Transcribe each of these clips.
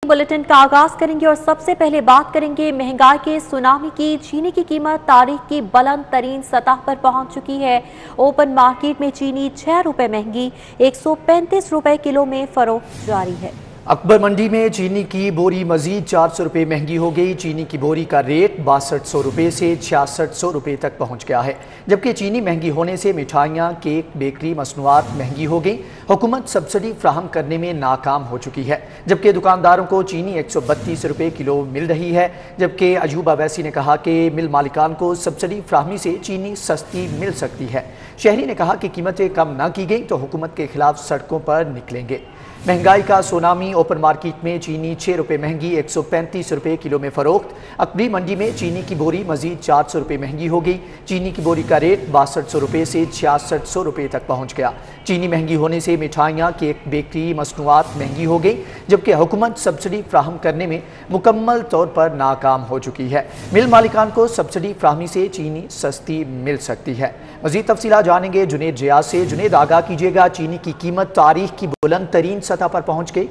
Bulletin का आगाज करेंगे और सबसे पहले बात करेंगे महंगाई के सुनामी की। चीनी की कीमत तारीख की बुलंद तरीन सतह पर पहुंच चुकी है। ओपन मार्केट में चीनी 6 रुपए महंगी 135 रुपए किलो में फरोख्त जारी है। अकबर मंडी में चीनी की बोरी मजीद 400 रुपये महंगी हो गई। चीनी की बोरी का रेट 6200 रुपये से 6600 रुपये तक पहुंच गया है। जबकि चीनी महंगी होने से मिठाइयाँ, केक, बेकरी मसनूआत महंगी हो गई। हुकूमत सब्सिडी फ्राहम करने में नाकाम हो चुकी है। जबकि दुकानदारों को चीनी 132 रुपये किलो मिल रही है। जबकि अयूब अवैसी ने कहा कि मिल मालिकान को सब्सिडी फ्राहमी से चीनी सस्ती मिल सकती है। शहरी ने कहा कि कीमतें कम न की गई तो हुकूमत के खिलाफ सड़कों पर निकलेंगे। महंगाई का सुनामी। ओपन मार्केट में चीनी 6 रुपये महंगी 135 रुपये किलो में फरोख्त। अकबरी मंडी में चीनी की बोरी मजीद 400 रुपये महंगी हो गई। चीनी की बोरी का रेट 6200 रुपये से 6600 रुपये तक पहुंच गया। चीनी महंगी होने से मिठाइयाँ, केक, बेकरी मसनूआत महंगी हो गई। जबकि हुकूमत सब्सिडी फ्राहम करने में मुकम्मल तौर पर नाकाम हो चुकी है। मिल मालिकान को सब्सिडी फ्राहमी से चीनी सस्ती मिल सकती है। मजीद तफसीलात जानेंगे जुनेद जियाद से। जुनेद, आगाह कीजिएगा, चीनी की कीमत तारीख की बुलंद तरीन सतह पर पहुंच गई।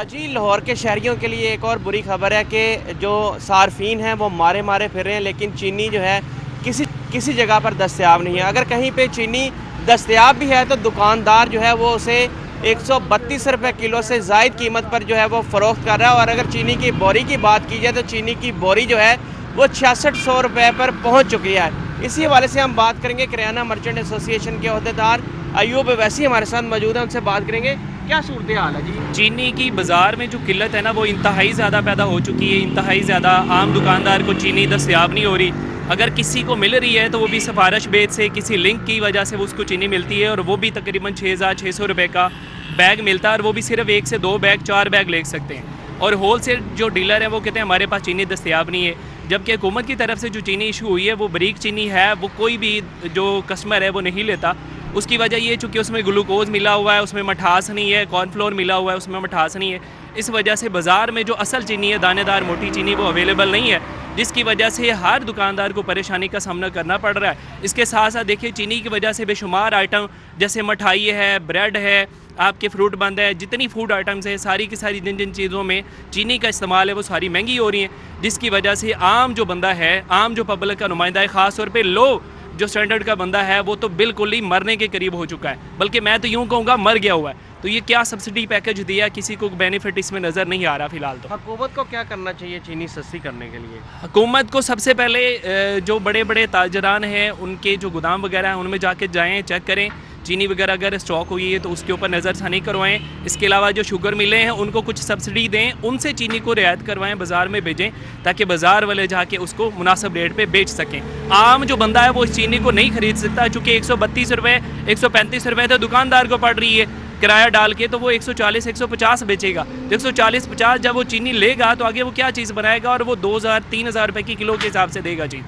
जी, लाहौर के शहरियों के लिए एक और बुरी खबर है कि जो सार्फिन हैं वो मारे मारे फिर रहे हैं, लेकिन चीनी जो है किसी जगह पर दस्तयाब नहीं है। अगर कहीं पे चीनी दस्तयाब भी है तो दुकानदार जो है वो उसे 132 रुपये किलो से ज़ायद कीमत पर जो है वो फ़रोख्त कर रहा है। और अगर चीनी की बोरी की बात की जाए तो चीनी की बोरी जो है वो 6600 रुपये पर पहुँच चुकी है। इसी हवाले से हम बात करेंगे किराना मर्चेंट एसोसिएशन के अहदेदार अयूब अवैसी हमारे साथ मौजूद हैं, उनसे बात करेंगे। क्या सूरत हाल है जी? चीनी की बाज़ार में जो किल्लत है ना वो इंतहाई ज़्यादा पैदा हो चुकी है। इंतहाई ज़्यादा आम दुकानदार को चीनी दस्तयाब नहीं हो रही। अगर किसी को मिल रही है तो वो भी सिफारिश बेच से किसी लिंक की वजह से वो उसको चीनी मिलती है, और वो भी तकरीबन 6600 रुपये का बैग मिलता है। और वो भी सिर्फ 1 से 2 बैग 4 बैग ले सकते हैं। और होल सेल जो डीलर है वो कहते हैं हमारे पास चीनी दस्तयाब नहीं है। जबकि हुकूमत की तरफ से जो चीनी इशू हुई है वो बारीक चीनी है, वो कोई भी जो कस्टमर है वो नहीं लेता। उसकी वजह ये चूँकि उसमें ग्लूकोज मिला हुआ है, उसमें मठास नहीं है, कॉर्नफ्लोर मिला हुआ है, उसमें मठास नहीं है। इस वजह से बाज़ार में जो असल चीनी है, दानेदार मोटी चीनी, वो अवेलेबल नहीं है, जिसकी वजह से हर दुकानदार को परेशानी का सामना करना पड़ रहा है। इसके साथ साथ देखिए चीनी की वजह से बेशुमार आइटम जैसे मिठाई है, ब्रेड है, आपके फ्रूट बंद है, जितनी फूड आइटम्स है, सारी की सारी जिन जिन चीज़ों में चीनी का इस्तेमाल है वो सारी महंगी हो रही हैं। जिसकी वजह से आम जो बंदा है, आम जो पब्लिक का नुमाइंदा है, ख़ास तौर पे लो जो स्टैंडर्ड का बंदा है, वो तो बिल्कुल ही मरने के करीब हो चुका है, बल्कि मैं तो यूँ कहूँगा मर गया हुआ है। तो ये क्या सब्सिडी पैकेज दिया, किसी को बेनिफिट इसमें नज़र नहीं आ रहा फिलहाल। तो हुकूमत को क्या करना चाहिए चीनी सस्ती करने के लिए? हुकूमत को सबसे पहले जो बड़े बड़े ताजरान हैं उनके जो गोदाम वगैरह हैं उनमें जाके जाएँ, चेक करें चीनी वगैरह अगर स्टॉक हुई है तो उसके ऊपर नज़रसानी करवाएं। इसके अलावा जो शुगर मिले हैं उनको कुछ सब्सिडी दें, उनसे चीनी को रियायत करवाएं, बाज़ार में भेजें, ताकि बाज़ार वाले जाके उसको मुनासिब रेट पे बेच सकें। आम जो बंदा है वो इस चीनी को नहीं खरीद सकता, चूँकि 132 रुपये 135 रुपये तो दुकानदार को पड़ रही है किराया डाल के, तो वो 140 150 बेचेगा। 140-50 जब वो चीनी लेगा तो आगे वो क्या चीज़ बनाएगा, और वो 2000-3000 रुपये की किलो के हिसाब से देगा जी।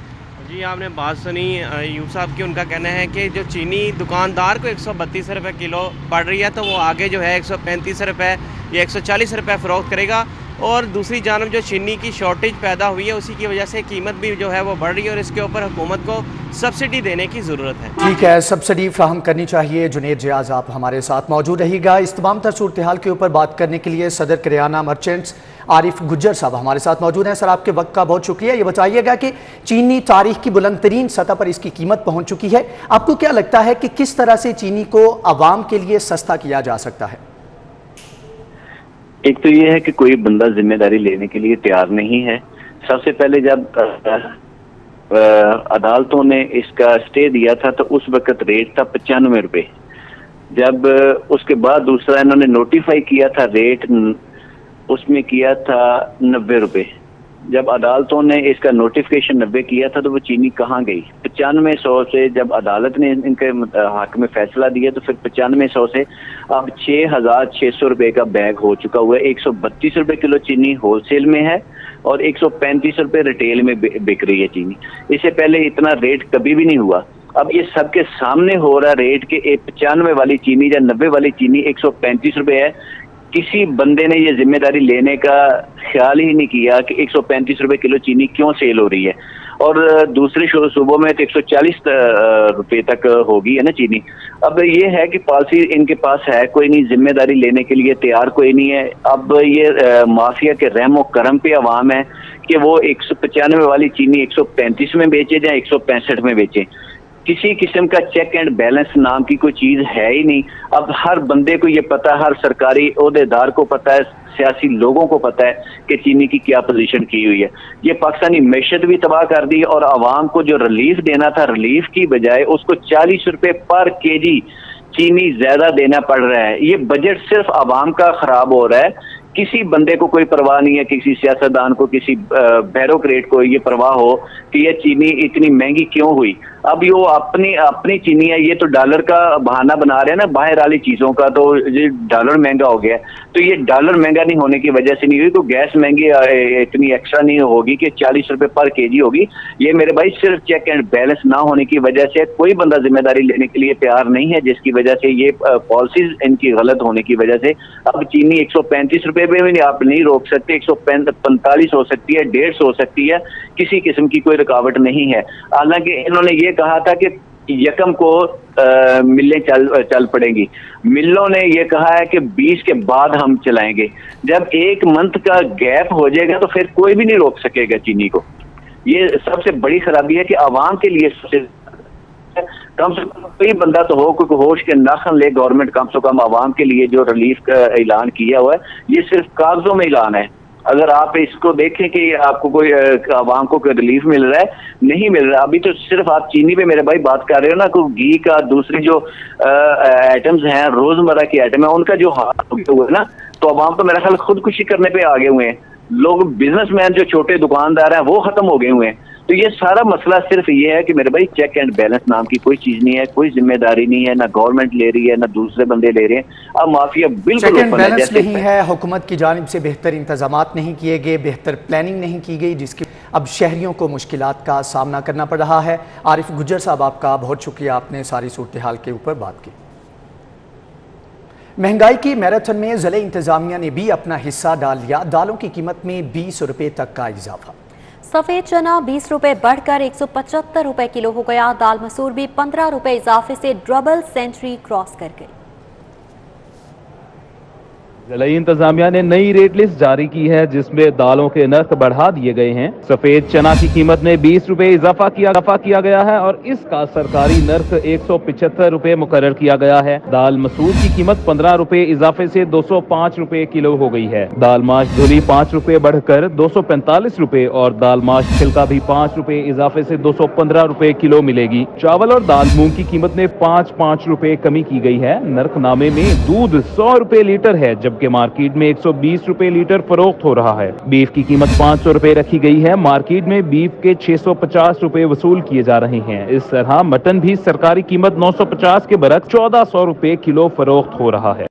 जी, आपने बात सुनी यूब साहब की। उनका कहना है कि जो चीनी दुकानदार को 132 रुपये किलो पड़ रही है तो वो आगे जो है 135 रुपये या 140 रुपये फ़रोख्त करेगा। और दूसरी जानब जो चीनी की शॉर्टेज पैदा हुई है उसी की वजह से कीमत भी जो है वो बढ़ रही है, और इसके ऊपर हुकूमत को सब्सिडी देने की ज़रूरत है। ठीक है, सब्सिडी फ्राहम करनी चाहिए। जुनेद जियाद आप हमारे साथ मौजूद रहिएगा। इस तमाम तर सूरत हाल के ऊपर बात करने के लिए सदर किराना मर्चेंट्स आरिफ गुज्जर साहब हमारे साथ मौजूद हैं। सर, आपके वक्त का बहुत शुक्रिया। ये बताइएगा कि चीनी तारीख की बुलंद तरीन सतह पर इसकी कीमत पहुँच चुकी है। आपको क्या लगता है कि किस तरह से चीनी को आवाम के लिए सस्ता किया जा सकता है? एक तो ये है कि कोई बंदा जिम्मेदारी लेने के लिए तैयार नहीं है। सबसे पहले जब अदालतों ने इसका स्टे दिया था तो उस वक्त रेट था 95 रुपये। जब उसके बाद दूसरा इन्होंने नोटिफाई किया था रेट, उसमें किया था 90 रुपये। जब अदालतों ने इसका नोटिफिकेशन 90 किया था तो वो चीनी कहाँ गई? 9500 से जब अदालत ने इनके हक में फैसला दिया तो फिर 9500 से अब 6600 रुपये का बैग हो चुका हुआ है। 132 रुपये किलो चीनी होलसेल में है और 135 रुपये रिटेल में बिक रही है चीनी। इससे पहले इतना रेट कभी भी नहीं हुआ। अब ये सबके सामने हो रहा रेट के 95 वाली चीनी या 90 वाली चीनी 135 रुपये है। किसी बंदे ने ये जिम्मेदारी लेने का ख्याल ही नहीं किया कि 135 रुपये किलो चीनी क्यों सेल हो रही है। और दूसरे सूबों में तो 140 रुपए तक होगी है ना चीनी। अब ये है कि पॉलिसी इनके पास है कोई नहीं, जिम्मेदारी लेने के लिए तैयार कोई नहीं है। अब ये माफिया के रहमो करम पे अवाम है कि वो 195 वाली चीनी 135 में बेचे या 165 में बेचे। किसी किस्म का चेक एंड बैलेंस नाम की कोई चीज है ही नहीं। अब हर बंदे को ये पता है, हर सरकारी ओहदेदार को पता है, सियासी लोगों को पता है कि चीनी की क्या पोजीशन की हुई है। ये पाकिस्तानी मैशत भी तबाह कर दी और आवाम को जो रिलीफ देना था, रिलीफ की बजाय उसको 40 रुपए पर केजी चीनी ज्यादा देना पड़ रहा है। ये बजट सिर्फ आवाम का खराब हो रहा है। किसी बंदे को कोई परवाह नहीं है, किसी सियासतदान को, किसी ब्यूरोक्रेट को ये परवाह हो कि ये चीनी इतनी महंगी क्यों हुई। अब ये अपनी चीनी है, ये तो डॉलर का बहाना बना रहे हैं ना बाहर वाली चीजों का, तो ये डॉलर महंगा हो गया। तो ये डॉलर महंगा नहीं होने की वजह से नहीं हुई, तो गैस महंगी इतनी एक्स्ट्रा नहीं होगी कि 40 रुपए पर केजी होगी। ये मेरे भाई सिर्फ चेक एंड बैलेंस ना होने की वजह से कोई बंदा जिम्मेदारी लेने के लिए तैयार नहीं है, जिसकी वजह से ये पॉलिसीज इनकी गलत होने की वजह से अब चीनी 135 रुपए पे भी आप नहीं रोक सकते, 145 हो सकती है, 150 हो सकती है, किसी किस्म की कोई रुकावट नहीं है। हालांकि इन्होंने ये कहा था कि यकम को मिलें चल पड़ेंगी। मिलों ने ये कहा है कि 20 के बाद हम चलाएंगे। जब एक मंथ का गैप हो जाएगा तो फिर कोई भी नहीं रोक सकेगा चीनी को। ये सबसे बड़ी खराबी है कि आवाम के लिए कम से कम कोई बंदा तो हो, कोई होश के नाखन ले गवर्नमेंट, कम से कम आवाम के लिए जो रिलीफ का ऐलान किया हुआ है ये सिर्फ कागजों में ऐलान है। अगर आप इसको देखें कि आपको कोई आवाम को कोई रिलीफ मिल रहा है, नहीं मिल रहा। अभी तो सिर्फ आप चीनी पे मेरे भाई बात कर रहे हो ना, कोई घी का, दूसरी जो आइटम्स हैं, रोजमर्रा की आइटम है, उनका जो हाल हुआ है ना, तो आवाम तो मेरा ख्याल खुदकुशी करने पे आगे हुए हैं। लोग, बिजनेसमैन जो छोटे दुकानदार हैं वो खत्म हो गए हुए हैं। तो ये सारा मसला सिर्फ ये है कि मेरे भाई चेक एंड बैलेंस नाम की कोई चीज नहीं है, कोई जिम्मेदारी नहीं है, ना गवर्नमेंट ले रही है ना दूसरे बंदे ले रहे हैं। अब माफिया बिल्कुल चेक एंड बैलेंस नहीं है, हुकूमत की जानिब से बेहतर इंतजामात नहीं किए गए, बेहतर प्लानिंग नहीं की गई, जिसकी अब शहरियों को मुश्किलात का सामना करना पड़ रहा है। आरिफ गुज्जर साहब, आपका बहुत शुक्रिया, आपने सारी सूरत हाल के ऊपर बात की। महंगाई की मैराथन में ज़िले इंतजामिया ने भी अपना हिस्सा डाल लिया। दालों की कीमत में 20 रुपए तक का इजाफा। सफेद चना 20 रुपए बढ़कर 175 रुपए किलो हो गया। दाल मसूर भी 15 रुपए इजाफे से डबल सेंचुरी क्रॉस कर गई। ज़िला इंतजामिया ने नई रेट लिस्ट जारी की है, जिसमें दालों के नर्ख बढ़ा दिए गए हैं। सफेद चना की कीमत में 20 रुपए इजाफा किया गया है और इसका सरकारी नर्ख 175 रुपए मुकर्रर किया गया है। दाल मसूर की कीमत 15 रुपए इजाफे से 205 रुपए किलो हो गई है। दाल माश धुली 5 रुपए बढ़कर 245 रुपए और दाल माश छिलका भी 5 रुपए इजाफे से 215 रुपए किलो मिलेगी। चावल और दाल मूंग की कीमत में 5 रुपए कमी की गई है। नर्खनामे में दूध 100 रुपए लीटर है, जबकि मार्केट में 120 रुपए लीटर फरोख्त हो रहा है। बीफ की कीमत 500 रुपए रखी गई है। मार्केट में बीफ के 650 रुपए वसूल किए जा रहे हैं। इस तरह मटन भी सरकारी कीमत 950 के बरक 1400 रुपए किलो फरोख्त हो रहा है।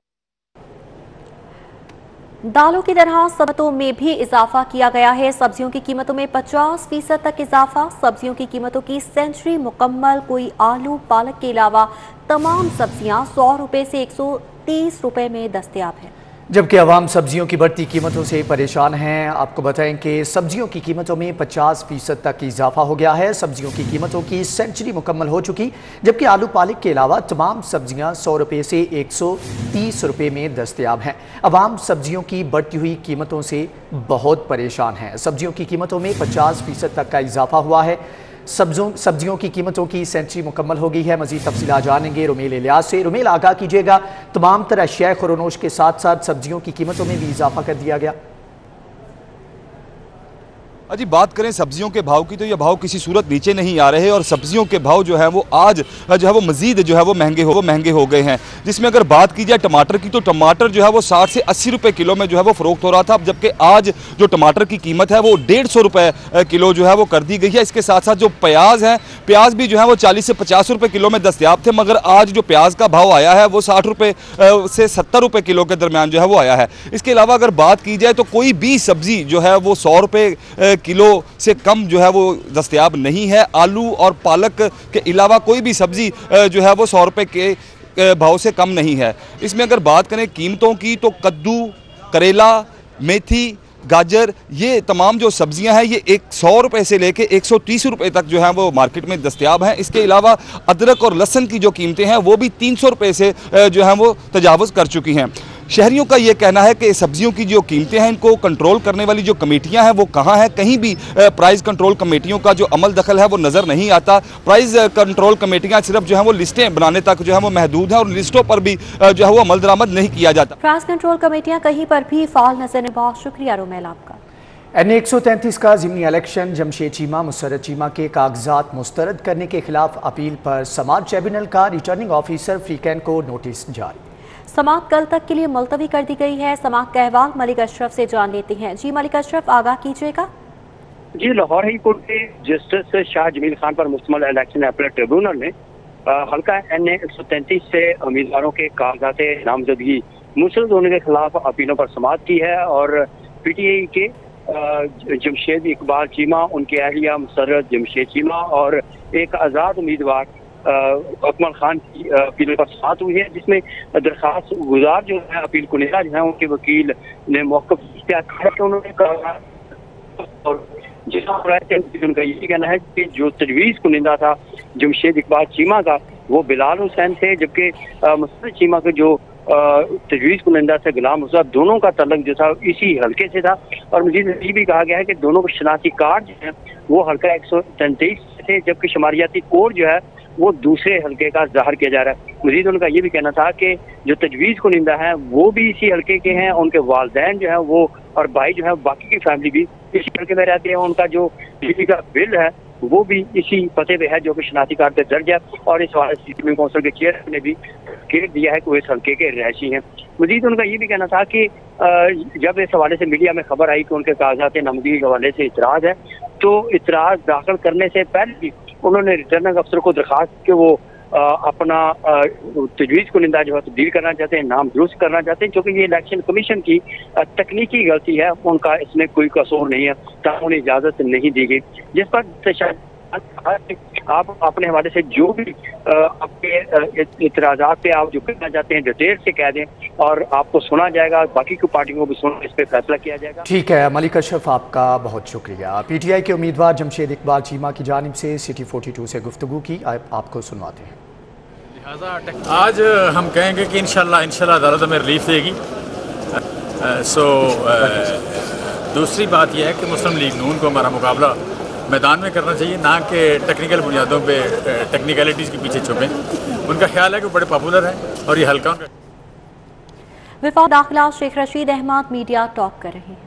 दालों की तरह सब्जियों में भी इजाफा किया गया है। सब्जियों की कीमतों में 50% तक इजाफा। सब्जियों की कीमतों की सेंचुरी मुकम्मल। कोई आलू पालक के अलावा तमाम सब्जियां 100 रुपए से 130 रुपए में दस्तयाब है। जबकि आवाम सब्जियों की बढ़ती कीमतों से परेशान हैं। आपको बताएं कि सब्जियों की कीमतों में 50% तक इजाफा हो गया है। सब्जियों की कीमतों की सेंचुरी मुकम्मल हो चुकी, जबकि आलू पालक के अलावा तमाम सब्जियां 100 रुपए से 130 रुपए में दस्तयाब हैं। आवाम सब्जियों की बढ़ती हुई कीमतों से बहुत परेशान हैं। सब्जियों की कीमतों में 50% तक का इजाफा हुआ है। सब्जियों की कीमतों की सेंचुरी मुकम्मल हो गई है। मजीद तफसीलात जानेंगे रुमेल इलियास से। रुमेल, आगाह कीजिएगा, तमाम तरह शय खुरोनोश के साथ साथ सब्जियों की कीमतों में भी इजाफा कर दिया गया। अजी बात करें सब्जियों के भाव की तो ये भाव किसी सूरत नीचे नहीं आ रहे और सब्जियों के भाव जो है वो आज जो है वो मजीद जो है वो महंगे हो गए हैं। जिसमें अगर बात की जाए टमाटर की तो टमाटर जो है वो 60 से 80 रुपए किलो में जो है वो फरोख्त हो रहा था, जबकि आज जो टमाटर की कीमत है वो 150 रुपए किलो जो है वो कर दी गई है। इसके साथ साथ जो प्याज है, प्याज भी जो है वो 40 से 50 रुपए किलो में दस्तयाब थे, मगर आज जो प्याज का भाव आया है वो 60 रुपए से 70 रुपए किलो के दरमियान जो है वो आया है। इसके अलावा अगर बात की जाए तो कोई भी सब्जी जो है वो 100 रुपए किलो से कम जो है वो दस्तयाब नहीं है। आलू और पालक के अलावा कोई भी सब्जी जो है वो 100 रुपए के भाव से कम नहीं है। इसमें अगर बात करें कीमतों की तो कद्दू, करेला, मेथी गाजर, ये तमाम जो सब्जियां हैं ये 100 रुपए से लेके 130 रुपए तक जो है वो मार्केट में दस्तयाब हैं। इसके अलावा अदरक और लहसुन की जो कीमतें हैं वो भी 300 रुपए से जो है वो तजावुज़ कर चुकी हैं। शहरियों का ये कहना है कि सब्जियों की जो कीमतें हैं इनको कंट्रोल करने वाली जो कमेटियां हैं वो कहाँ हैं, कहीं भी प्राइस कंट्रोल कमेटियों का जो अमल दखल है वो नज़र नहीं आता। प्राइस कंट्रोल कमेटियां सिर्फ जो है वो लिस्टें बनाने तक जो है वो महदूद है और लिस्टों पर भी जो है वो अमल दरामद नहीं किया जाता। प्राइस कंट्रोल कमेटियां कहीं पर भी फाल नजर नहीं। बहुत शुक्रिया रोमेल आपका। NA 133 का ज़िमनी इलेक्शन जमशेद चीमा मुसर्रत चीमा के कागजात मुस्तरद करने के खिलाफ अपील पर समात ट्रिब्यूनल का रिटर्निंग ऑफिसर फ्रीकैन को नोटिस जारी। समात कल तक के लिए मुलतवी कर दी गई है। समात का अहवाल मलिक अशरफ से जान लेते हैं। जी मलिक अशरफ, आगाह कीजिएगा। जी, लाहौर हाई कोर्ट के जस्टिस शाह जमील खान पर मुश्तमिल इलेक्शन अपील ट्रिब्यूनल ने हल्का NA 133 से उम्मीदवारों के कागजात नामजदगी मुस्तरद होने के खिलाफ अपीलों पर समात की है और PTI के जमशेद इकबाल चीमा, उनके अहलिया मुसर्रत जमशेद चीमा और एक आज़ाद उम्मीदवार अकमल खान की अपील पर समात हुई है, जिसमें दरखास्त गुजार जो है अपील कुनिंदा जो है उनके वकील ने मौक़िफ़ इख्तियार किया कि उन्होंने कहा और उनका यही कहना है कि जो तजवीज़ कुनिंदा था जमशेद इकबाल चीमा का वो बिलाल हुसैन थे, जबकि मुसर्रत चीमा के जो तजवीज़ कुनिंदा से गुलाम मुसर्रत, दोनों का तल्लुक जो था इसी हल्के से था। और मज़ीद ये भी कहा गया है कि दोनों के शनाख्ती कार्ड जो है वो हल्का 133 थे, जबकि शुमारियाती कोड जो है वो दूसरे हल्के का ज़ाहिर किया जा रहा है। मज़ीद उनका ये भी कहना था कि जो तजवीज़ कुनिंदा है वो भी इसी हल्के के हैं, उनके वालिदैन जो है वो और भाई जो है बाकी की फैमिली भी इसी हल्के में रहते हैं, उनका जो बिजली का बिल है वो भी इसी पते पे है जो कि शनाख्ती कार्ड पे दर्ज है। और इस हवाले से सुप्रीम काउंसिल के चेयरमैन ने भी कह दिया है कि वो इस हल्के के रहायशी हैं। मज़ीद उनका ये भी कहना था कि जब इस हवाले से मीडिया में खबर आई कि उनके कागजात नामजदगी के हवाले से इतराज़ है, तो इतराज़ दाखिल करने से पहले भी उन्होंने रिटर्निंग अफसर को दरखास्त कि वो अपना तजवीज़ कुनिंदा जो है तब्दील करना चाहते हैं, नाम दुरुस्त करना चाहते हैं, क्योंकि ये इलेक्शन कमीशन की तकनीकी गलती है, उनका इसमें कोई कसूर नहीं है, तब उन्हें इजाज़त नहीं दी गई। जिस पर आप अपने हवाले से जो भी आपके इतराज़ात पे आप जो कहना चाहते हैं डिटेल से कह दें और आपको सुना जाएगा, बाकी की पार्टियों को भी सुन इस पर फैसला किया जाएगा। ठीक है मलिक अशरफ, आपका बहुत शुक्रिया। PTI के उम्मीदवार जमशेद इकबाल चीमा की जानिब से सिटी 42 से गुफ्तगू की, आपको सुनवाते हैं। आज हम कहेंगे कि इंशाल्लाह अदालत हमें रिलीफ देगी। दूसरी बात यह है कि मुस्लिम लीग नून को हमारा मुकाबला मैदान में करना चाहिए, ना कि टेक्निकल बुनियादों पे टेक्निकलिटीज़ के पीछे छुपें। उनका ख्याल है कि बड़े पॉपुलर हैं और ये हल्का उनका। विफाक दाखिला शेख रशीद अहमद मीडिया टॉक कर रहे हैं।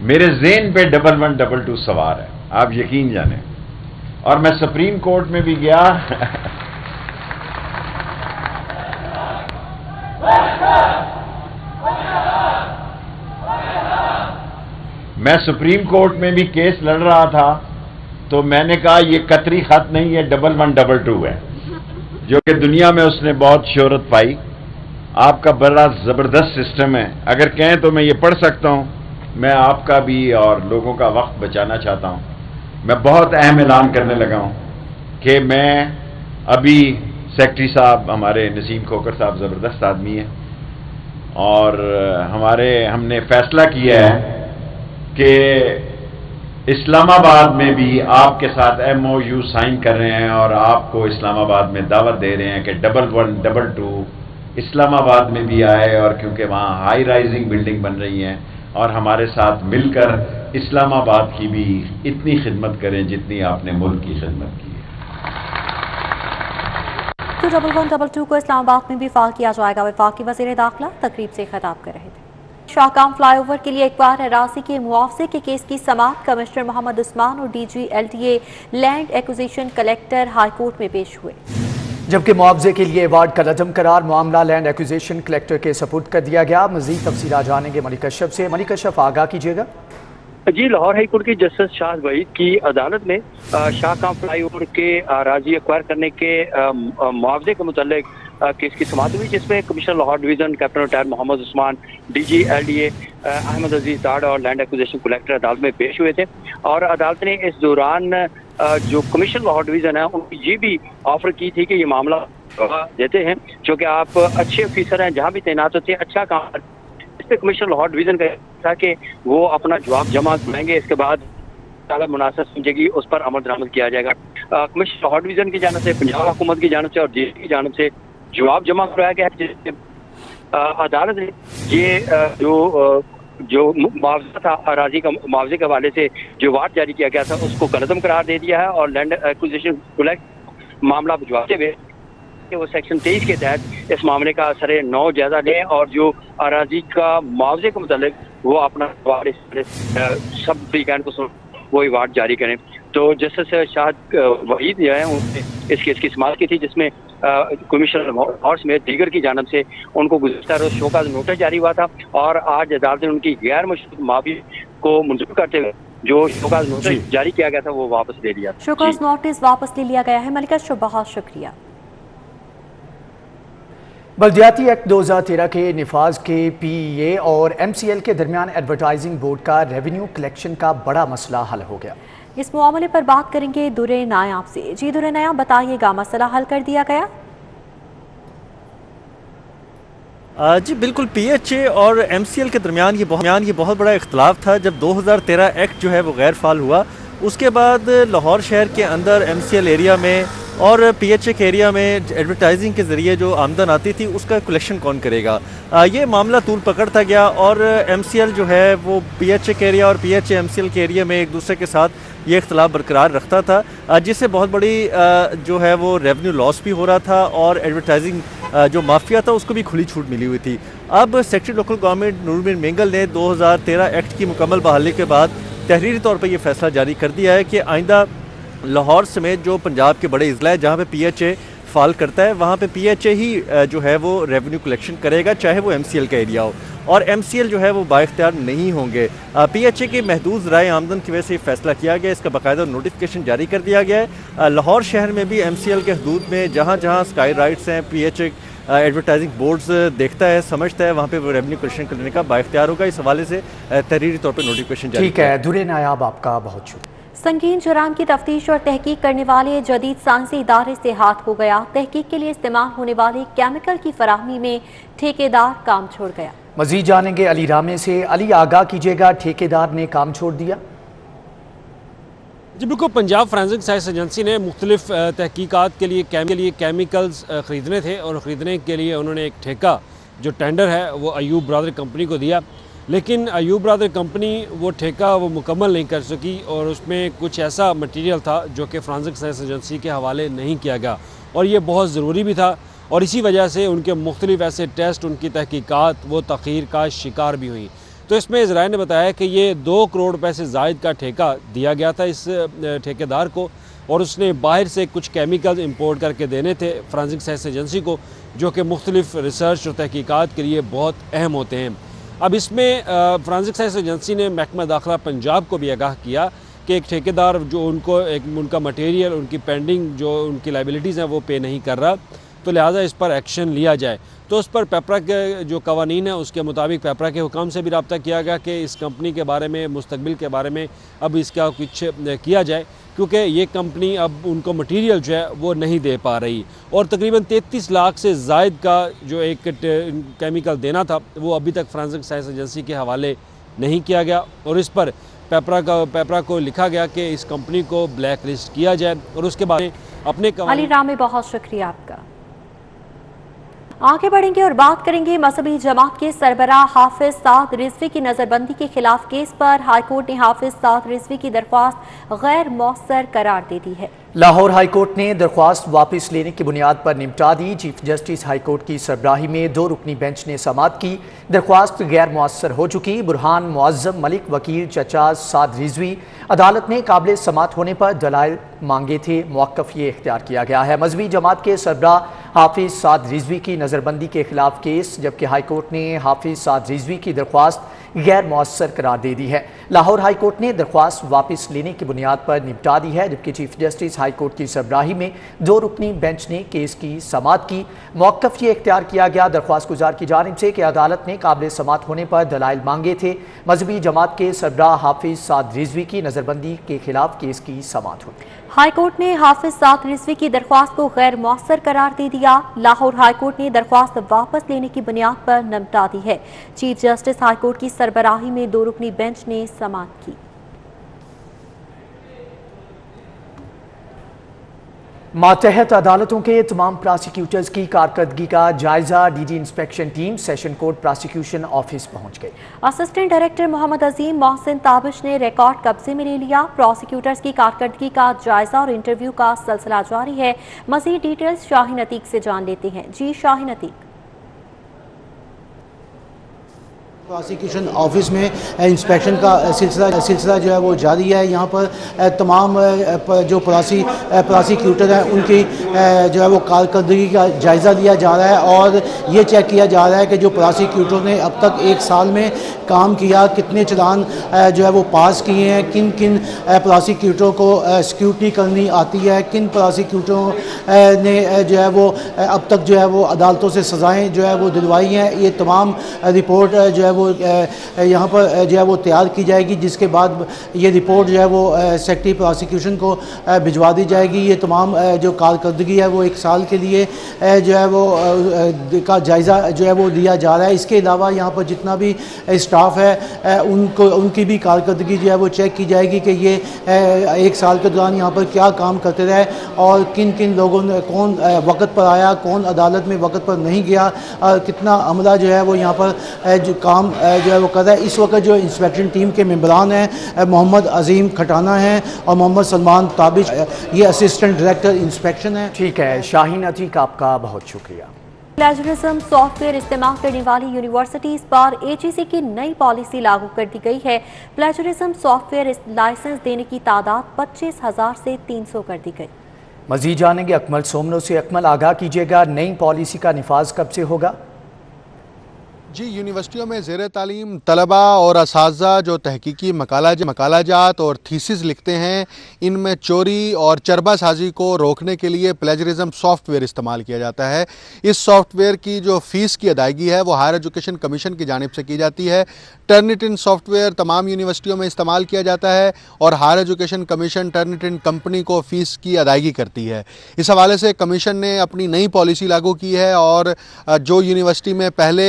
मेरे ज़हन पे 1112 सवार है, आप यकीन जाने। और मैं सुप्रीम कोर्ट में भी गया मैं सुप्रीम कोर्ट में भी केस लड़ रहा था, तो मैंने कहा ये कतरी खत नहीं है, 1112 है, जो कि दुनिया में उसने बहुत शोहरत पाई। आपका बड़ा ज़बरदस्त सिस्टम है, अगर कहें तो मैं ये पढ़ सकता हूँ। मैं आपका भी और लोगों का वक्त बचाना चाहता हूँ। मैं बहुत अहम ऐलान करने लगा हूँ कि मैं अभी सेक्रेटरी साहब हमारे नसीम खोकर साहब ज़बरदस्त आदमी हैं और हमने फैसला किया है कि इस्लामाबाद में भी आपके साथ MOU साइन कर रहे हैं और आपको इस्लामाबाद में दावत दे रहे हैं कि 1112 इस्लामाबाद में भी आए। और क्योंकि वहाँ हाई राइजिंग बिल्डिंग बन रही हैं और हमारे साथ मिलकर इस्लामाबाद की भी इतनी खिदमत करें जितनी आपने मुल्क की खिदमत की है। 1112 को इस्लामाबाद में भी फाल किया जाएगा। वफाकी वज़ीर दाखिला तकरीब से खिताब कर रहे थे। शाहकाम फ्लाईओवर के लिए एक बार अराजी के मुआवजे के केस की समाअत कमिश्नर मोहम्मद उस्मान और DG LTA land acquisition collector high court में पेश हुए, जबकि मुआवजे के लिए अवार्ड का रदम करार मामला लैंड एक्विजिशन कलेक्टर के सपुर्द कर दिया गया। मजीद तफसीलात जानेंगे मलिक अशरफ से। मलिक अशरफ, आगाह कीजिएगा। जी, लाहौर हाई कोर्ट की जस्टिस शाह वहीद की अदालत में शाहकाम फ्लाईओवर के अराजी एक्वायर करने के मुआवजे के मुतल्लिक केस की समाअत हुई, जिसमें commissioner Lahore division captain retired Mohammad Usman, DG LTA Ahmed Aziz Dar और लैंड एक्विजिशन कलेक्टर अदालत में पेश हुए थे। और अदालत ने इस दौरान जो कमिश्नर लाहौर डिवीजन है उनकी ये भी ऑफर की थी कि ये मामला देते हैं, जो कि आप अच्छे ऑफिसर हैं, जहाँ भी तैनात होते हैं अच्छा काम करते हैं। इस पर कमिश्नर लाहौर डिवीजन का ताकि वो अपना जवाब जमा करेंगे, इसके बाद मुनासिब समझेगी उस पर अमल दरामद किया जाएगा। कमिश्नर लाहौर डिवीजन की जानिब से, पंजाब हुकूमत की जानिब से और जेल की जानिब से जवाब जमा कराया गया है, जिससे अदालत ने ये जो मुआवजा था, अराजी का मुआवजे के हवाले से जो वार्ड जारी किया गया था उसको गलतम करार दे दिया है और लैंड एक्विजिशन कलेक्ट मामला भिजवाते हुए वो सेक्शन 23 के तहत इस मामले का सरे 9 जायजा लें और जो अराजी का मुआवजे के मुतालिक वो अपना सब फ्रीकैन को वो वार्ड जारी करें। तो जस्टिस शाहद वहीद जो है उन्होंने इस केस की समाअत की थी, जिसमें कमिश्नर लाहौर समेत दीगर की जानब से उनको गुज़श्ता रोज शोकाज नोटिस जारी हुआ था और आज अदालत ने उनकी गैर मशरूत माफी को मंजूर करते हुए जो शोकाज नोटिस जारी किया गया था वो वापस ले लिया। शोकाज नोटिस वापस ले लिया गया है। मलिका बहुत शुक्रिया। बल्दियाती एक्ट 2013 के निफाज के PEA और MCL के दरमियान एडवर्टाइजिंग बोर्ड का रेवेन्यू कलेक्शन का बड़ा मसला हल हो गया। इस मामले पर बात करेंगे दुरे नायाब से। जी दुरे नायाब, बताइएगा मसला हल कर दिया गया? जी बिल्कुल, PHA और MCL के दरमियान ये बहुत बड़ा इख्तलाफ था। जब 2013 एक्ट जो है वो गैर फाल हुआ, उसके बाद लाहौर शहर के अंदर MCL एरिया में और PHA के एरिया में एडवर्टाइजिंग के ज़रिए जो आमदन आती थी उसका कलेक्शन कौन करेगा, ये मामला तूल पकड़ता गया और MCL जो है वो PHA के एरिया और PHA MCL के एरिया में एक दूसरे के साथ ये इख्तलाफ बरकरार रखता था, जिससे बहुत बड़ी जो है वो रेवेन्यू लॉस भी हो रहा था और एडवर्टाइजिंग जो माफिया था उसको भी खुली छूट मिली हुई थी। अब सेक्रेटरी लोकल गवर्नमेंट नूर मेंगल ने 2013 एक्ट की मुकम्मल बहाली के बाद तहरीरी तौर पर यह फैसला जारी कर दिया है कि आइंदा लाहौर समेत जो पंजाब के बड़े अजला है जहाँ पे PHA फॉल करता है वहाँ पे PHA ही जो है वो रेवेन्यू कलेक्शन करेगा, चाहे वो MCL का एरिया हो, और MCL जो है वो बाइख्तियार नहीं होंगे। PHA के महदूद ज़राए आमदन की वजह से फैसला किया गया, इसका बाकायदा नोटिफिकेशन जारी कर दिया गया है। लाहौर शहर में भी MCL के हदूद में जहाँ जहाँ स्काई राइट्स हैं, PHA एडवर्टाइजिंग बोर्ड्स देखता है, समझता है, वहाँ पे वो रेवेन्यू कलेक्शन करने का बाइख्तियार होगा। इस हवाले से तहरीरी तौर पर नोटिफिकेशन जारी ठीक है। दुरे नायाब, आपका बहुत शुक्रिया। संगीन जुराम की तफ्तीश और तहकीक करने वाले जदीद साइंसी इदारे से हाथ हो गया। तहकीक के लिए इस्तेमाल होने वाले केमिकल की फराहमी में ठेकेदार काम छोड़ गया। मजीद जानेंगे अली रामे से। अली, आगाह कीजिएगा, ठेकेदार ने काम छोड़ दिया? जी बिल्कुल, पंजाब फॉरेंसिक साइंस एजेंसी ने मुख्तलिफ तहकीकात के लिए केमिकल्स ख़रीदने थे और ख़रीदने के लिए उन्होंने एक ठेका जो टेंडर है वो अयूब ब्रदर कंपनी को दिया, लेकिन अयूब ब्रदर कंपनी वो ठेका वो मुकम्मल नहीं कर सकी और उसमें कुछ ऐसा मटेरियल था जो कि फॉरेंसिक साइंस एजेंसी के हवाले नहीं किया गया और ये बहुत ज़रूरी भी था और इसी वजह से उनके मुख्तलिफ ऐसे टेस्ट, उनकी तहकीकात वो तख़ीर का शिकार भी हुई। तो इसमें इजराइल ने बताया कि ये 2 करोड़ रुपए से ज़ायद का ठेका दिया गया था इस ठेकेदार को और उसने बाहर से कुछ केमिकल इंपोर्ट करके देने थे फॉरेंसिक साइंस एजेंसी को, जो कि मुख्तलिफ रिसर्च और तहकीकात के लिए बहुत अहम होते हैं। अब इसमें फॉरेंसिक साइंस एजेंसी ने महकमा दाखिला पंजाब को भी आगाह किया कि एक ठेकेदार जो उनका मटेरियल, उनकी पेंडिंग जो उनकी लाइबिलिटीज़ हैं वो पे नहीं कर रहा, तो लिहाजा इस पर एक्शन लिया जाए। तो उस पर पेपरा के जो कवानीन है उसके मुताबिक पेपरा के हुकाम से भी रब्ता किया गया कि इस कंपनी के बारे में, मुस्तकबिल के बारे में अब इसका कुछ किया जाए, क्योंकि ये कंपनी अब उनको मटेरियल जो है वो नहीं दे पा रही और तकरीबन 33 लाख से ज़ायद का जो एक केमिकल देना था वो अभी तक फॉरेंसिक साइंस एजेंसी के हवाले नहीं किया गया और इस पर पेपरा को लिखा गया कि इस कंपनी को ब्लैक लिस्ट किया जाए और उसके बाद अपने अली रामे, बहुत शुक्रिया आपका। आगे बढ़ेंगे और बात करेंगे मजहबी जमात के सरबराह हाफिज साद रिजवी की नजरबंदी के खिलाफ केस पर। हाईकोर्ट ने हाफिज साद रिजवी की दरख्वास्त गैर मौसर करार दे दी है। लाहौर हाईकोर्ट ने दरख्वास्त वापस लेने की बुनियाद पर निपटा दी। चीफ जस्टिस हाईकोर्ट की सरबराही में 2 रुकनी बेंच ने समाअत की। दरख्वास्त गैर मुअस्सर हो चुकी। बुरहान मुअज्जम मलिक वकील चचा साद रिजवी अदालत ने काबिल समाअत होने पर दलाइल मांगे थे, मौक़िफ़ ये इख्तियार किया गया है। मजहबी जमात के सरबराह हाफिज साद रिजवी की नज़रबंदी के खिलाफ केस, जबकि हाईकोर्ट ने हाफिज साद रिजवी की दरख्वास्त गैर मुअस्सर करार दे दी है। लाहौर हाईकोर्ट ने दरख्वास्त वापस लेने की बुनियाद पर निपटा दी है, जबकि चीफ जस्टिस हाई कोर्ट की सरबराही में 2 रुकनी बेंच ने केस की समाअत की। मौक़िफ़ ये इख्तियार किया गया दरख्वास्त गुजार की जानिब से कि अदालत ने काबिल समाअत होने पर दलाइल मांगे थे। मजहबी जमात के सरबराह हाफिज साद रिजवी की नज़रबंदी के खिलाफ केस की समाअत हुई। हाई कोर्ट ने हाफिज साद रिजवी की दरख्वास्त को गैर मौसर करार दे दिया। लाहौर हाई कोर्ट ने दरख्वास्त वापस लेने की बुनियाद पर निपटा दी है। चीफ जस्टिस हाई कोर्ट की सरबराही में 2 रुकनी बेंच ने समाअत की। मातहत अदालतों के तमाम प्रोसिक्यूटर्स की कारकर्दगी का जायजा DD inspection team session court prosecution office पहुंच गई। असिस्टेंट डायरेक्टर मोहम्मद अजीम मोहसिन ताबिश ने रिकॉर्ड कब्जे में ले लिया। प्रोसिक्यूटर्स की कारकर्दगी का जायजा और इंटरव्यू का सिलसिला जारी है। मजीद डिटेल्स शाहीन अतीक से जान लेते हैं। जी शाहीन अतीक। प्रोसिक्यूशन ऑफिस में इंस्पेक्शन का सिलसिला जो है वो जारी है। यहाँ पर तमाम जो प्रोसिक्यूटर हैं उनकी जो है वो कारकर्दगी का जायज़ा लिया जा रहा है और ये चेक किया जा रहा है कि जो प्रोसिक्यूटर ने अब तक 1 साल में काम किया, कितने चलान जो है वो पास किए हैं, किन किन प्रोसिक्यूटरों को सिक्योरिटी करनी आती है, किन प्रोसिक्यूटरों ने जो है वो अब तक जो है वो अदालतों से सज़ाएँ जो है वो दिलवाई हैं। ये तमाम रिपोर्ट जो है वो यहाँ पर जो है वो तैयार की जाएगी, जिसके बाद ये रिपोर्ट जो है वो सेक्रेटरी प्रोसिक्यूशन को भिजवा दी जाएगी। ये तमाम जो कारकर्दगी है वो 1 साल के लिए जो है वो का जायज़ा जो है वो लिया जा रहा है। इसके अलावा यहाँ पर जितना भी स्टाफ है उनकी भी कारकर्दगी जो है वो चेक की जाएगी कि ये 1 साल के दौरान यहाँ पर क्या काम करते रहे और किन किन लोगों ने कौन वक्त पर आया, कौन अदालत में वक्त पर नहीं गया, कितना अमला जो है वो यहाँ पर जो काम जो है वो कर रहा है। इस वक्त जो इंस्पेक्शन टीम के मेंबरान हैं मोहम्मद अजीम खटाना हैं और मोहम्मद सलमान ताबिश, ये असिस्टेंट डायरेक्टर इंस्पेक्शन है। ठीक है शाहीन अतीक, आपका बहुत शुक्रिया। प्लेजरिज्म सॉफ्टवेयर इस्तेमाल करने वाली यूनिवर्सिटीज पर एचईसी की नई पॉलिसी लागू कर दी गई है। प्लेजरिज्म सॉफ्टवेयर लाइसेंस देने की तादाद 25,000 से 300 कर दी गई। मजीद जानेंगे अकमल सोमनो से। अकमल, आगाह कीजिएगा, नई पॉलिसी का निफाज कब से होगा? जी, यूनिवर्सिटियों में ज़ेर तालीम तलबा और असातिज़ा जो तहकीकी मकालाजात और थीसिस लिखते हैं, इनमें चोरी और चरबासाजी को रोकने के लिए प्लेजरिज्म सॉफ्टवेयर इस्तेमाल किया जाता है। इस सॉफ्टवेयर की जो फ़ीस की अदायगी है वो हायर एजुकेशन कमीशन की जानिब से की जाती है। टर्निटिन सॉफ्टवेयर तमाम यूनिवर्सिटियों में इस्तेमाल किया जाता है और higher education commission Turnitin company को फ़ीस की अदायगी करती है। इस हवाले से कमीशन ने अपनी नई पॉलिसी लागू की है और जो यूनिवर्सिटी में पहले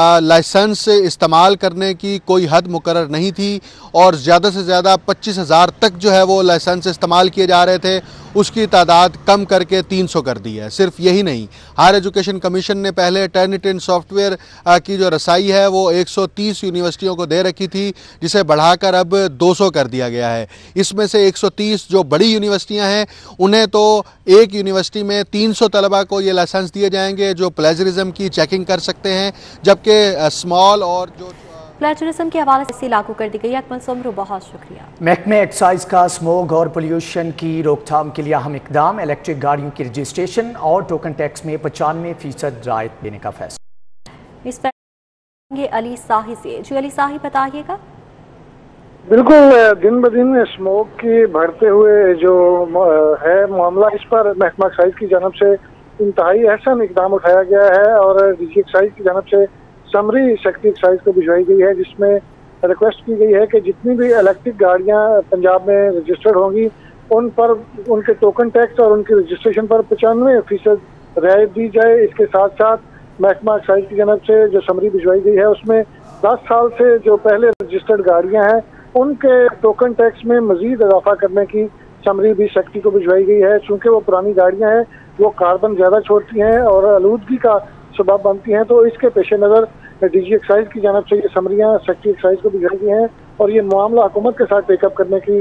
लाइसेंस इस्तेमाल करने की कोई हद मुकर्रर नहीं थी और ज़्यादा से ज़्यादा 25,000 तक जो है वो लाइसेंस इस्तेमाल किए जा रहे थे, उसकी तादाद कम करके 300 कर दी है। सिर्फ यही नहीं, हायर एजुकेशन कमीशन ने पहले टर्निटिन सॉफ्टवेयर की जो रसाई है वो 130 यूनिवर्सिटियों को दे रखी थी, जिसे बढ़ाकर अब 200 कर दिया गया है। इसमें से 130 जो बड़ी यूनिवर्सिटियां हैं उन्हें तो एक यूनिवर्सिटी में 300 तलबा को ये लाइसेंस दिए जाएंगे जो प्लेजरिज्म की चेकिंग कर सकते हैं, जबकि स्मॉल और जो प्लेजरिज्म के हवाले से लागू कर दी गई। अकमल सोमरू, बहुत शुक्रिया। महकमे एक्साइज का स्मोग और पोल्यूशन की रोकथाम के लिए अहम इकदाम, इलेक्ट्रिक गाड़ियों की रजिस्ट्रेशन और टोकन टैक्स में 95% रायत देने का फैसला। इस पर अली साही से। जी अली साही, बताइएगा। बिल्कुल, दिन ब दिन स्मोक की बढ़ते हुए जो है मामला, इस पर महकमा एक्साइज की जानब से इंतहाई अहसन इकदाम उठाया गया है और डीजी एक्साइज की जानब से समरी सेक्रेटरी एक्साइज को भिजवाई गई है, जिसमें रिक्वेस्ट की गई है कि जितनी भी इलेक्ट्रिक गाड़ियां पंजाब में रजिस्टर्ड होंगी उन पर उनके टोकन टैक्स और उनकी रजिस्ट्रेशन पर 95% रियायत दी जाए। इसके साथ साथ महकमा एक्साइज की जानब से जो समरी भिजवाई गई है उसमें 10 साल से जो पहले रजिस्टर्ड गाड़ियाँ हैं उनके टोकन टैक्स में मजीद इजाफा करने की समरी भी सेक्रेटरी को भिजवाई गई है। चूँकि वो पुरानी गाड़ियाँ हैं, वो कार्बन ज़्यादा छोड़ती हैं और आलूदगी का सबब बनती हैं, तो इसके पेश नज़र डीजी एक्साइज की जानब से ये समरियाँ सेक्रेटरी एक्साइज को भिजवाई गई हैं और ये मामला हुकूमत के साथ टेकअप करने की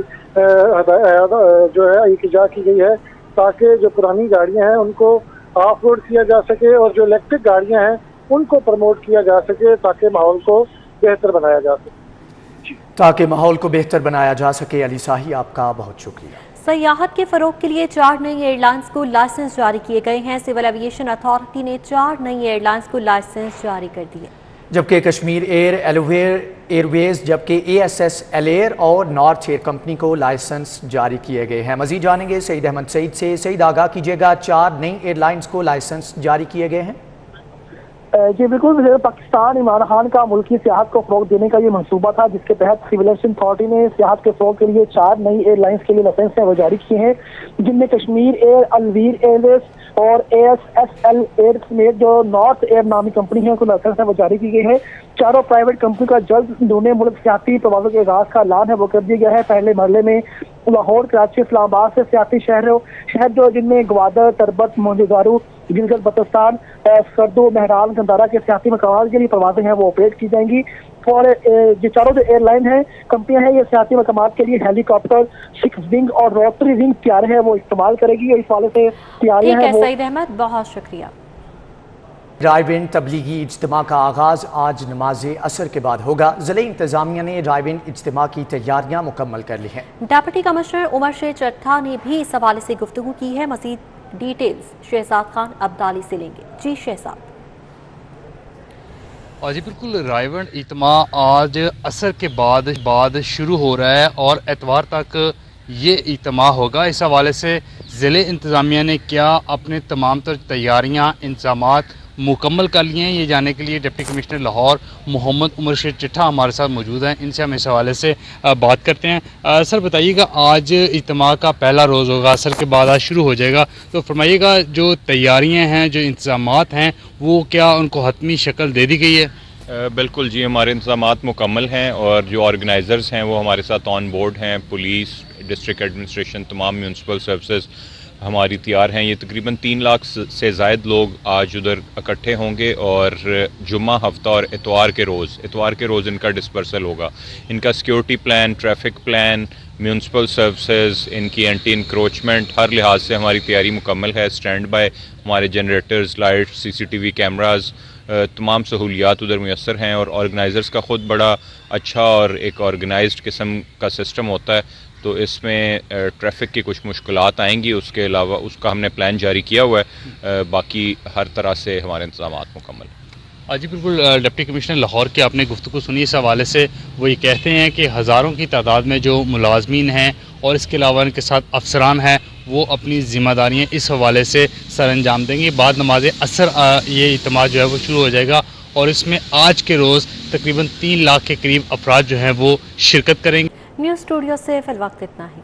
जो है इल्तिजा की गई है, ताकि जो पुरानी गाड़ियाँ हैं उनको ऑफ रोड किया जा सके और जो इलेक्ट्रिक गाड़ियाँ हैं उनको प्रमोट किया जा सके, ताकि माहौल को बेहतर बनाया जा सके। अली साही, आपका बहुत शुक्रिया। सयाहत के फरोग के लिए 4 नई एयरलाइंस को लाइसेंस जारी किए गए हैं। सिविल एविएशन अथॉरिटी ने 4 नई एयरलाइंस को लाइसेंस जारी कर दिए। जबकि कश्मीर एयरवेज जबकि ASS एयर और नॉर्थ एयर कंपनी को लाइसेंस जारी किए गए हैं। मजीद जानेंगे सईद अहमद सईद से। सईद, आगाह कीजिएगा, 4 नई एयरलाइंस को लाइसेंस जारी किए गए हैं। जी बिल्कुल, वज़ीर पाकिस्तान इमरान खान का मुल्की सियाहत को फ़रोग़ देने का ये मंसूबा था, जिसके तहत सिविल एविएशन अथॉरिटी ने सियाहत के फ़रोग़ के लिए 4 नई एयरलाइंस के लिए लाइसेंस वो जारी किए हैं, जिनमें कश्मीर एयर, अलवीर एयरवेज और ASSL एयर समेत जो नॉर्थ एयर नामी कंपनी है उनको लाइसेंस है वो जारी की गई है। चारों प्राइवेट कंपनी का जल्द दूने मुल्क सियाती प्रवासों के आगाज का ऐलान है वो कर दिया गया है। पहले मरहले में लाहौर, कराची, इस्लामाबाद से सियाती शहर जो जिनमें ग्वादर, तरबत, मोहनजोदारो, गिलगित बल्तिस्तान, स्कर्दू, महरान, गंदारा के सियाती मकामात के लिए परवाजें हैं वो ऑपरेट की जाएंगी। और ये चारों जो एयरलाइन है कंपनियां हैं, ये सियाती मकामात के लिए हेलीकॉप्टर, 6 विंग और रोटरी विंग तैयार है वो इस्तेमाल करेगी। इस वाले से तैयारियां हैं। सईद अहमद, बहुत शुक्रिया। ड्राइव-इन तबलीगी इज्तिमा का आगाज आज नमाज असर के बाद होगा। ज़िले इंतजामिया ने ड्राइव-इन इज्तिमा की तैयारियां मुकम्मल कर ली हैं। डिप्टी कमिश्नर उमर शेर चट्टा ने भी इस हवाले से गुफ्तगू की है। मजीद डिटेल्स शहजाद खान अब्दाली से लेंगे। जी शहजाद। जी बिल्कुल, ड्राइव-इन इज्तिमा आज असर के बाद शुरू हो रहा है और एतवार तक ये इज्तिमा होगा। इस हवाले से ज़िले इंतजामिया ने क्या अपने तमाम तर तैयारियाँ इंतजामात मुकम्मल कर लिए हैं, ये जानने के लिए डिप्टी कमिश्नर लाहौर मोहम्मद उमर शेर चट्टा हमारे साथ मौजूद हैं। इनसे हम इस हवाले से बात करते हैं। सर बताइएगा, आज इज्तिमा का पहला रोज़ होगा, असर के बाद आज शुरू हो जाएगा, तो फरमाइएगा जो तैयारियां हैं, जो इंतजामात हैं, वो क्या उनको हतमी शक्ल दे दी गई है? बिल्कुल जी, हमारे इंतजामात मुकम्मल हैं और जो ऑर्गेनाइज़र्स हैं वो हमारे साथ ऑन बोर्ड हैं। पुलिस, डिस्ट्रिक्ट एडमिनिस्ट्रेशन, तमाम म्यूनसिपल सर्विसेज हमारी तैयार हैं। ये तकरीबन 3 लाख से ज़ायद लोग आज उधर इकट्ठे होंगे और जुम्मा, हफ्ता और इतवार के रोज़ इनका डिस्पर्सल होगा। इनका security plan, traffic plan, municipal services, इनकी एंटी इंक्रोचमेंट, हर लिहाज से हमारी तैयारी मुकम्मल है। स्टैंड बाय हमारे जनरेटर्स, लाइट्स, CCTV कैमराज, तमाम सहूलियात उधर मुयसर हैं और ऑर्गेनाइज़र्स का ख़ुद बड़ा अच्छा और एक ऑर्गेनाइज्ड किस्म का सिस्टम होता है, तो इसमें ट्रैफिक की कुछ मुश्किलात आएंगी। उसके अलावा उसका हमने प्लान जारी किया हुआ है। बाकी हर तरह से हमारे इंतजामात मुकम्मल। जी बिल्कुल, डिप्टी कमिश्नर लाहौर की आपने गुफ्तगू सुनी इस हवाले से। वो ये कहते हैं कि हज़ारों की तादाद में जो मुलाजमीन हैं और इसके अलावा इनके साथ अफसरान हैं वो अपनी ज़िम्मेदारियाँ इस हवाले से सर अंजाम देंगे। बाद नमाज असर ये इज्तिमा जो है वो शुरू हो जाएगा और इसमें आज के रोज़ तकरीबन 3 लाख के करीब अफराद जो हैं वो शिरकत करेंगे। न्यूज़ स्टूडियो से फिल वक्त इतना ही।